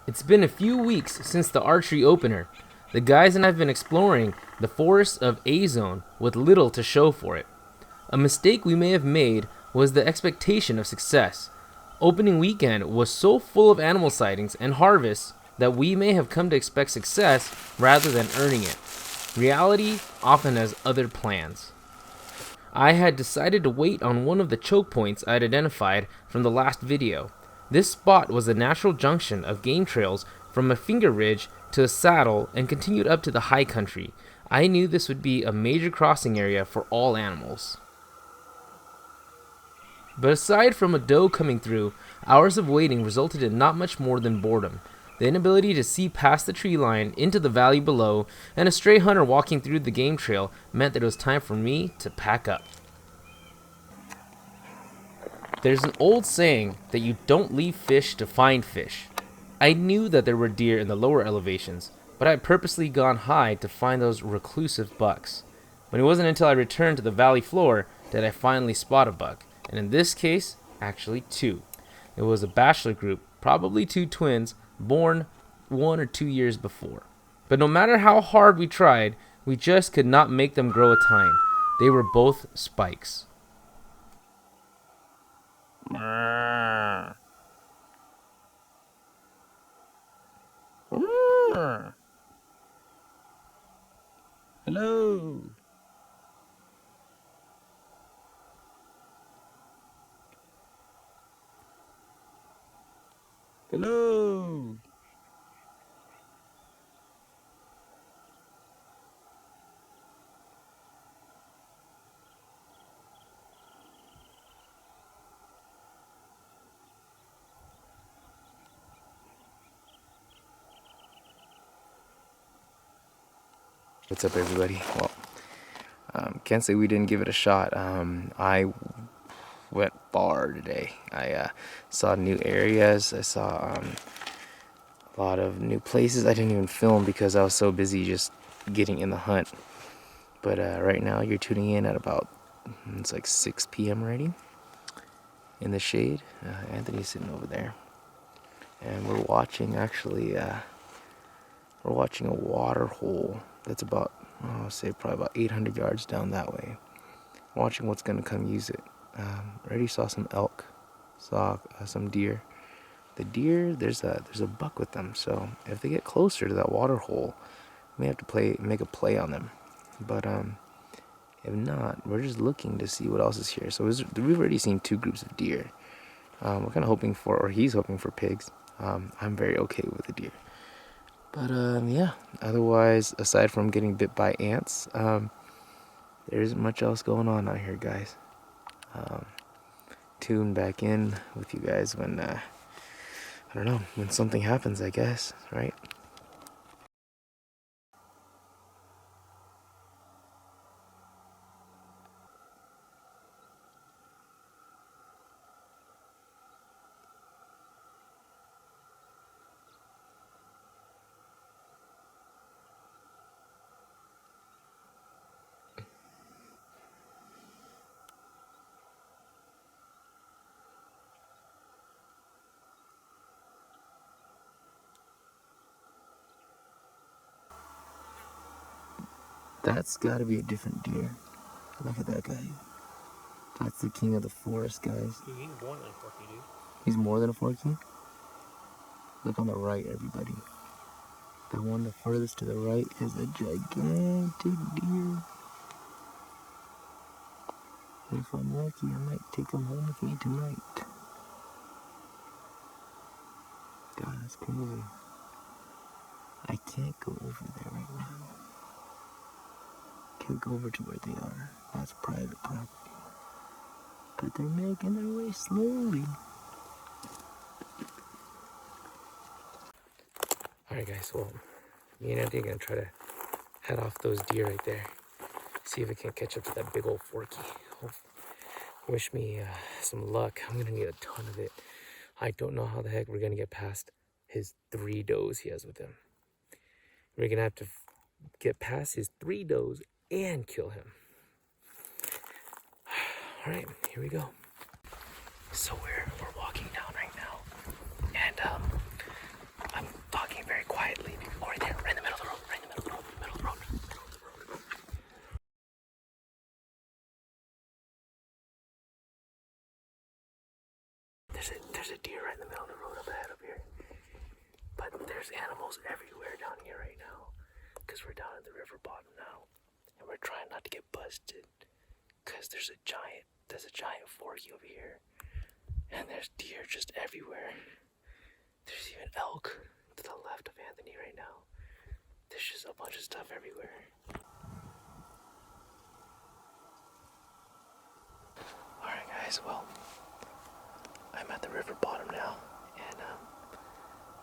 It's been a few weeks since the archery opener. The guys and I have been exploring the forests of A-Zone with little to show for it. A mistake we may have made was the expectation of success. Opening weekend was so full of animal sightings and harvests that we may have come to expect success rather than earning it. Reality often has other plans. I had decided to wait on one of the choke points I'd identified from the last video. This spot was a natural junction of game trails from a finger ridge to a saddle and continued up to the high country. I knew this would be a major crossing area for all animals. But aside from a doe coming through, hours of waiting resulted in not much more than boredom. The inability to see past the tree line into the valley below, and a stray hunter walking through the game trail meant that it was time for me to pack up. There's an old saying that you don't leave fish to find fish. I knew that there were deer in the lower elevations, but I had purposely gone high to find those reclusive bucks. But it wasn't until I returned to the valley floor that I finally spot a buck, and in this case, actually two. It was a bachelor group, probably two twins, born 1 or 2 years before. But no matter how hard we tried, we just could not make them grow a tine. They were both spikes. Hello. Hello. What's up, everybody? Well, can't say we didn't give it a shot. I went far today. I saw new areas. I saw a lot of new places. I didn't even film because I was so busy just getting in the hunt. But right now you're tuning in at about, it's like 6 p.m. already in the shade. Anthony's sitting over there. And we're watching, actually, we're watching a water hole that's about, I'll say probably about 800 yards down that way. Watching what's going to come use it. Already saw some elk, saw some deer. The deer, there's a buck with them, so if they get closer to that water hole, we may have to make a play on them. But if not, we're just looking to see what else is here. So we've already seen 2 groups of deer. We're kind of hoping for, or he's hoping for pigs. I'm very okay with the deer. But yeah, otherwise, aside from getting bit by ants, there isn't much else going on out here, guys. Tune back in with you guys when, I don't know, when something happens, I guess, right? That's gotta be a different deer. Look at that guy. That's the king of the forest, guys. He's more than a forky, dude. He's more than a forky? Look on the right, everybody. The one the furthest to the right is a gigantic deer. If I'm lucky, I might take him home with me tonight. God, that's crazy. I can't go over there right now. Can't go over to where they are. That's private property. But they're making their way slowly. Alright guys, well, me and Andy are gonna try to head off those deer right there. See if we can catch up to that big old forky. Wish me some luck. I'm gonna need a ton of it. I don't know how the heck we're gonna get past his 3 does he has with him. We're gonna have to get past his 3 does and kill him. Alright, here we go. So we're walking down right now. And I'm There's a deer right in the middle of the road up ahead up here. But there's animals everywhere down here right now. Because we're down at the river bottom now. And we're trying not to get busted. Because there's a giant forky over here. And there's deer just everywhere. There's even elk to the left of Anthony right now. There's just a bunch of stuff everywhere. Alright guys, well, I'm at the river bottom now, and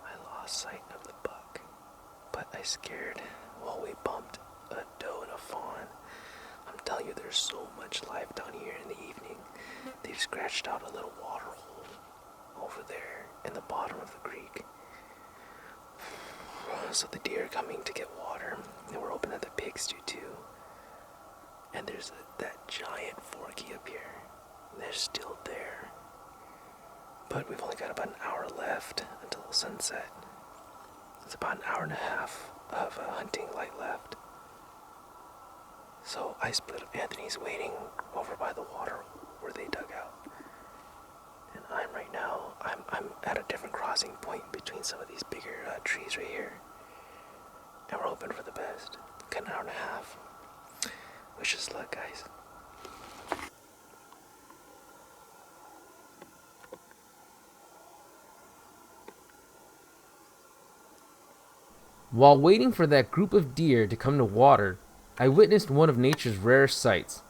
I lost sight of the buck, but I scared while we bumped a doe and a fawn. I'm telling you, there's so much life down here in the evening. They've scratched out a little water hole over there in the bottom of the creek. So the deer are coming to get water, and we're hoping that the pigs do too. And there's that giant forky up here. They're still there. But we've only got about an hour left until sunset. It's about an hour and a half of hunting light left. So I split up. Anthony's waiting over by the water where they dug out. And I'm at a different crossing point between some of these bigger trees right here. And we're hoping for the best. Got an hour and a half. Wish us luck, guys. While waiting for that group of deer to come to water, I witnessed one of nature's rarest sights.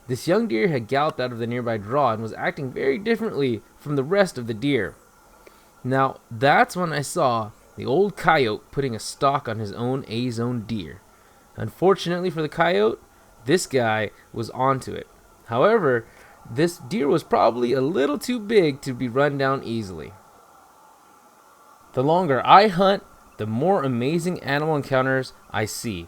This young deer had galloped out of the nearby draw and was acting very differently from the rest of the deer. Now, that's when I saw the old coyote putting a stalk on his own A-zone deer. Unfortunately for the coyote, this guy was onto it. However, this deer was probably a little too big to be run down easily. The longer I hunt, the more amazing animal encounters I see.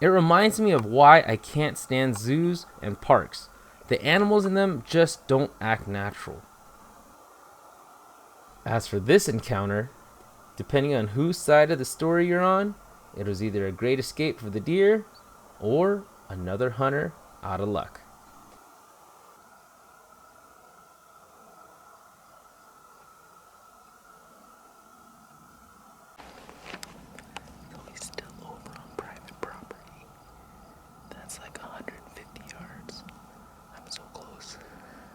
It reminds me of why I can't stand zoos and parks. The animals in them just don't act natural. As for this encounter, depending on whose side of the story you're on, it was either a great escape for the deer or another hunter out of luck. So he's still over on private property. That's like 150 yards. I'm so close.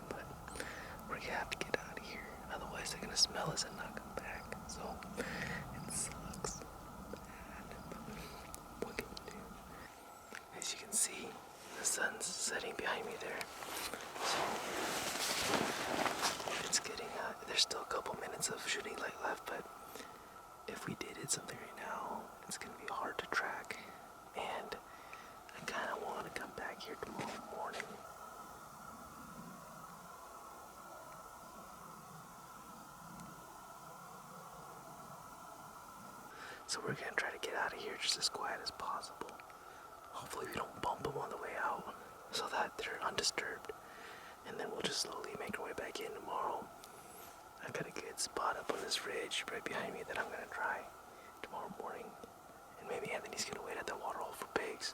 But we're gonna have to get out of here. Otherwise they're gonna smell us and not come back. So it sucks bad. But what can you do? As you can see, the sun's setting behind me there. So it's getting there's still a couple minutes of shooting light left, but if we did hit something right now, it's gonna be hard to track. And I kinda wanna come back here tomorrow morning. So we're gonna try to get out of here just as quiet as possible. Hopefully we don't bump them on the way out so that they're undisturbed. And then we'll just slowly make our way back in tomorrow. I've got a good spot up on this ridge right behind me that I'm gonna try tomorrow morning. And maybe Anthony's gonna wait at that water hole for pigs.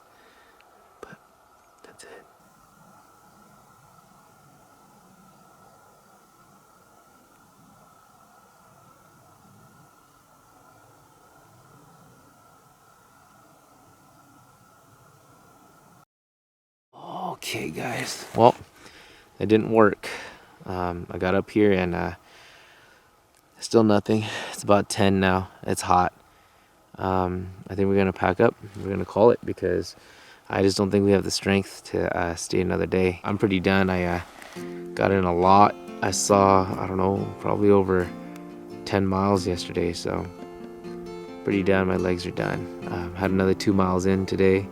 But that's it. Okay, guys. Well, it didn't work. I got up here and still nothing. It's about 10 now. It's hot. I think we're going to pack up. We're going to call it because I just don't think we have the strength to stay another day. I'm pretty done. I got in a lot. I saw, I don't know, probably over 10 miles yesterday. So pretty done. My legs are done. Had another 2 miles in today.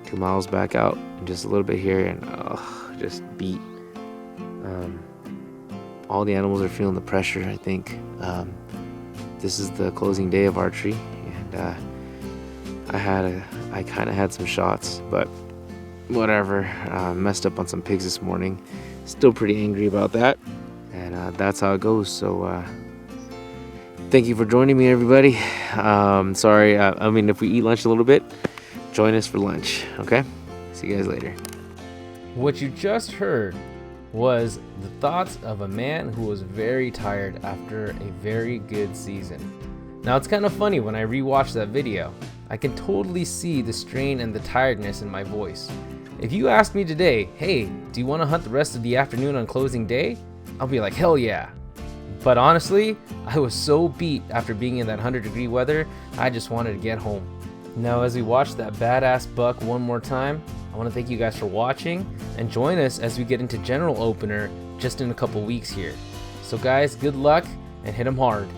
2 miles back out. And just a little bit here and just beat. All the animals are feeling the pressure, I think. This is the closing day of archery, and I kind of had some shots, but whatever. Messed up on some pigs this morning. Still pretty angry about that, and that's how it goes. So thank you for joining me, everybody. Sorry, I mean, if we eat lunch a little bit, join us for lunch, okay? See you guys later. What you just heard was the thoughts of a man who was very tired after a very good season. Now it's kind of funny when I rewatch that video. I can totally see the strain and the tiredness in my voice. If you ask me today, hey, do you want to hunt the rest of the afternoon on closing day? I'll be like, hell yeah. But honestly, I was so beat after being in that 100-degree weather, I just wanted to get home. Now as we watch that badass buck one more time, I want to thank you guys for watching and join us as we get into general opener just in a couple weeks here. So guys, good luck and hit 'em hard.